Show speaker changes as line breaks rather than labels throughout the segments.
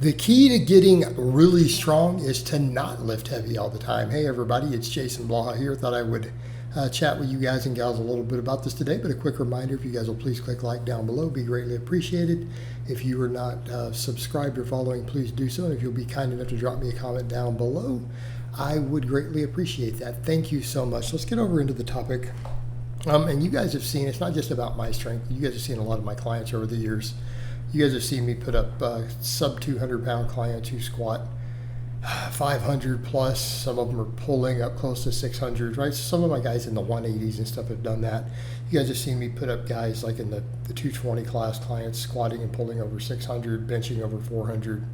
The key to getting really strong is to not lift heavy all the time. Hey everybody, it's Jason Blaha here. Thought I would chat with you guys and gals a little bit about this today, but a quick reminder, if you guys will please click like down below, be greatly appreciated. If you are not subscribed or following, please do so. And if you'll be kind enough to drop me a comment down below, I would greatly appreciate that. Thank you so much. Let's get over into the topic. And you guys have seen, it's not just about my strength. You guys have seen a lot of my clients over the years. You guys have seen me put up sub 200 pound clients who squat 500 plus. Some of them are pulling up close to 600, right? So some of my guys in the 180s and stuff have done that. You guys have seen me put up guys like in the 220 class clients squatting and pulling over 600, benching over 400.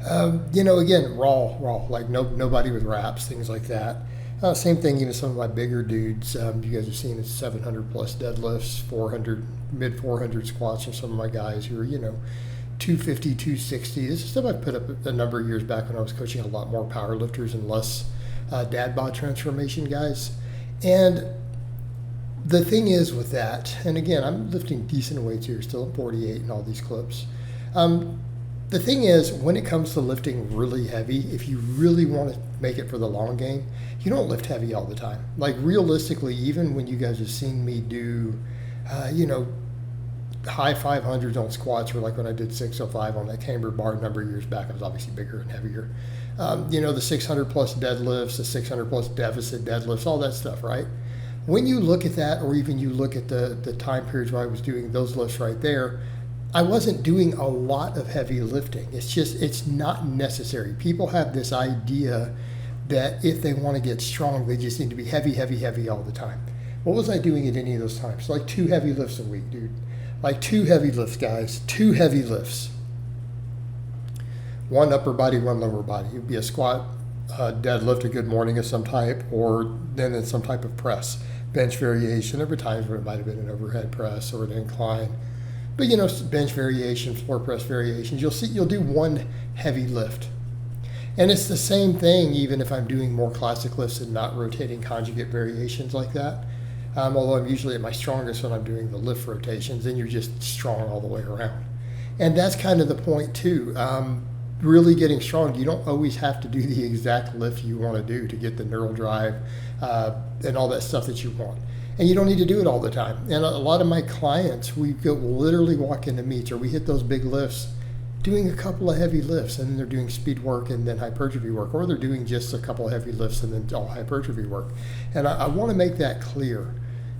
Again, raw, like nobody with wraps, things like that. Same thing, even some of my bigger dudes, you guys have seen it's 700 plus deadlifts, 400, mid 400 squats for some of my guys who are, 250, 260. This is stuff I put up a number of years back when I was coaching a lot more power lifters and less dad bod transformation guys. And the thing is with that, and again, I'm lifting decent weights here, still at 48 in all these clips. The thing is, when it comes to lifting really heavy, if you really want to make it for the long game, you don't lift heavy all the time. Like realistically, even when you guys have seen me do, high 500s on squats, or like when I did 605 on that camber bar a number of years back, I was obviously bigger and heavier. The 600 plus deadlifts, the 600 plus deficit deadlifts, all that stuff, right? When you look at that, or even you look at the time periods where I was doing those lifts right there, I wasn't doing a lot of heavy lifting. It's not necessary. People have this idea that if they want to get strong, they just need to be heavy all the time. What was I doing at any of those times? Like 2 heavy lifts a week, dude. Like 2 heavy lifts, guys. 2 heavy lifts. 1 upper body, 1 lower body. It would be a squat, deadlift, a good morning of some type, or then some type of press. Bench variation. There were times where it might have been an overhead press or an incline. But bench variation, floor press variations, you'll do 1 heavy lift. And it's the same thing even if I'm doing more classic lifts and not rotating conjugate variations like that. Although I'm usually at my strongest when I'm doing the lift rotations, and you're just strong all the way around. And that's kind of the point too. Really getting strong, you don't always have to do the exact lift you want to do to get the neural drive and all that stuff that you want. And you don't need to do it all the time. And a lot of my clients, we literally walk into meets, or we hit those big lifts doing a couple of heavy lifts, and then they're doing speed work and then hypertrophy work, or they're doing just a couple of heavy lifts and then all hypertrophy work. And I want to make that clear.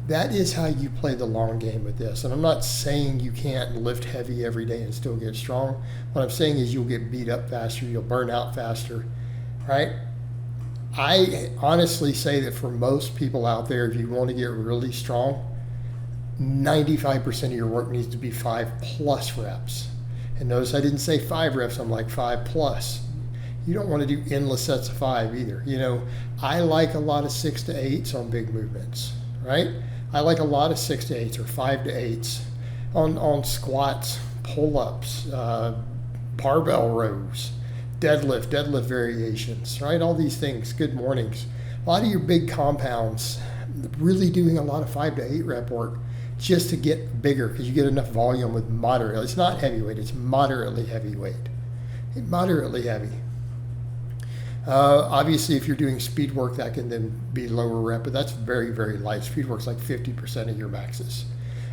That is how you play the long game with this. And I'm not saying you can't lift heavy every day and still get strong. What I'm saying is you'll get beat up faster, you'll burn out faster, right? I honestly say that for most people out there, if you want to get really strong, 95% of your work needs to be 5+ reps. And notice I didn't say 5 reps, I'm like 5+. You don't want to do endless sets of 5 either. I like a lot of 6 to 8s on big movements, right? I like a lot of 6 to 8s or 5 to 8s on squats, pull-ups, barbell rows, deadlift variations, right? All these things, good mornings. A lot of your big compounds, really doing a lot of 5 to 8 rep work just to get bigger, because you get enough volume with moderate. It's not heavyweight, it's moderately heavyweight. Moderately heavy. Obviously, if you're doing speed work, that can then be lower rep, but that's very, very light. Speed work's like 50% of your maxes.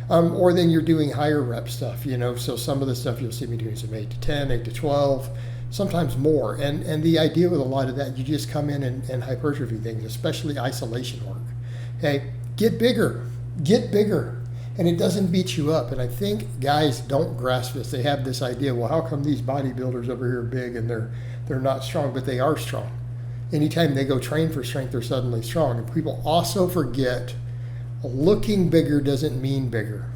Or then you're doing higher rep stuff, so some of the stuff you'll see me doing some 8 to 10, 8 to 12, sometimes more. And the idea with a lot of that, you just come in and hypertrophy things, especially isolation work. Okay, get bigger. And it doesn't beat you up. And I think guys don't grasp this. They have this idea, well, how come these bodybuilders over here are big and they're not strong, but they are strong. Anytime they go train for strength, they're suddenly strong. And people also forget looking bigger doesn't mean bigger.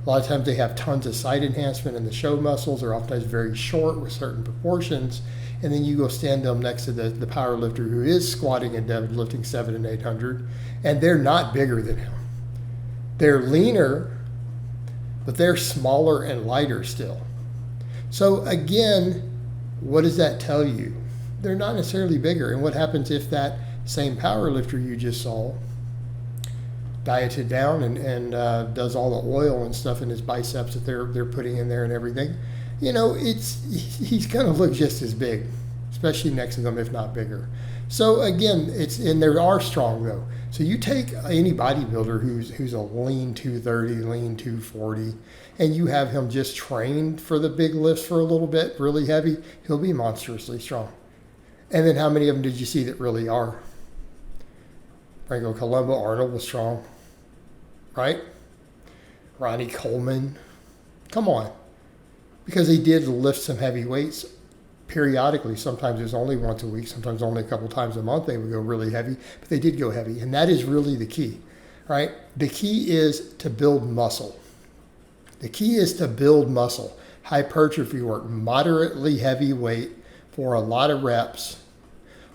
A lot of times they have tons of side enhancement, and the show muscles are oftentimes very short with certain proportions. And then you go stand them next to the power lifter who is squatting and deadlifting 700 and 800, and they're not bigger than him. They're leaner, but they're smaller and lighter still. So again, what does that tell you? They're not necessarily bigger. And what happens if that same power lifter you just saw dieted down and does all the oil and stuff in his biceps that they're putting in there and everything? he's going to look just as big, especially next to them, if not bigger. So again, and they are strong though. So you take any bodybuilder who's a lean 230, lean 240, and you have him just trained for the big lifts for a little bit, really heavy, he'll be monstrously strong. And then how many of them did you see that really are? Franco Columbo, Arnold was strong, right? Ronnie Coleman, come on. Because he did lift some heavy weights periodically. Sometimes it was only once a week, sometimes only a couple times a month they would go really heavy, but they did go heavy. And that is really the key, right? The key is to build muscle. The key is to build muscle. Hypertrophy work, moderately heavy weight for a lot of reps.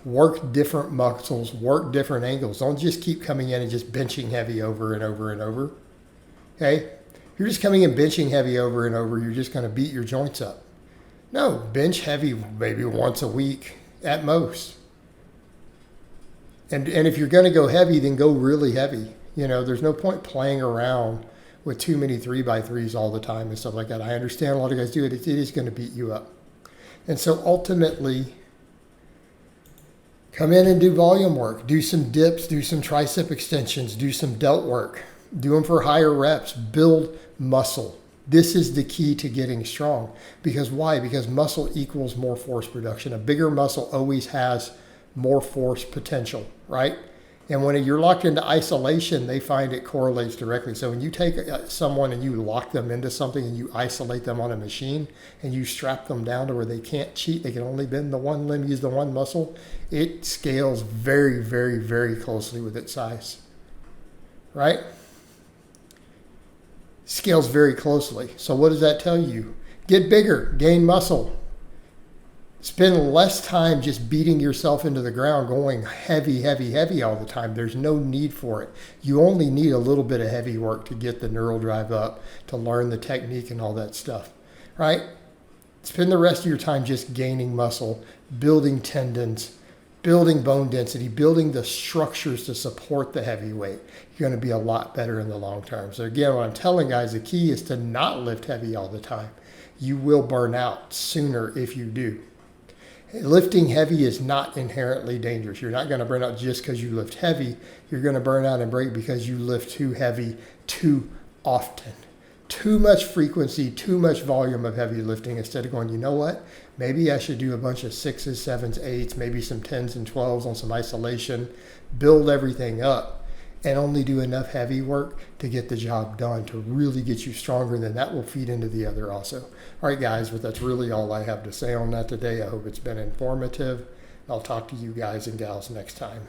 Work different muscles, work different angles. Don't just keep coming in and just benching heavy over and over and over. Okay? If you're just coming in benching heavy over and over, you're just going to beat your joints up. No, bench heavy maybe once a week at most. And if you're going to go heavy, then go really heavy. There's no point playing around with too many 3x3s all the time and stuff like that. I understand a lot of guys do it. It is going to beat you up. And so ultimately, come in and do volume work. Do some dips, do some tricep extensions, do some delt work. Do them for higher reps. Build muscle. This is the key to getting strong. Because why? Because muscle equals more force production. A bigger muscle always has more force potential, right? And when you're locked into isolation, they find it correlates directly. So when you take someone and you lock them into something and you isolate them on a machine and you strap them down to where they can't cheat, they can only bend the one limb, use the one muscle, it scales very, very, very closely with its size, right? Scales very closely. So what does that tell you? Get bigger, gain muscle. Spend less time just beating yourself into the ground, going heavy, heavy, heavy all the time. There's no need for it. You only need a little bit of heavy work to get the neural drive up, to learn the technique and all that stuff, right? Spend the rest of your time just gaining muscle, building tendons, building bone density, building the structures to support the heavy weight. You're going to be a lot better in the long term. So again, what I'm telling guys, the key is to not lift heavy all the time. You will burn out sooner if you do. Lifting heavy is not inherently dangerous. You're not going to burn out just because you lift heavy. You're going to burn out and break because you lift too heavy too often. Too much frequency, too much volume of heavy lifting instead of going, you know what? Maybe I should do a bunch of 6s, 7s, 8s, maybe some 10s and 12s on some isolation, build everything up, and only do enough heavy work to get the job done, to really get you stronger. Then that will feed into the other also. All right, guys, but that's really all I have to say on that today. I hope it's been informative. I'll talk to you guys and gals next time.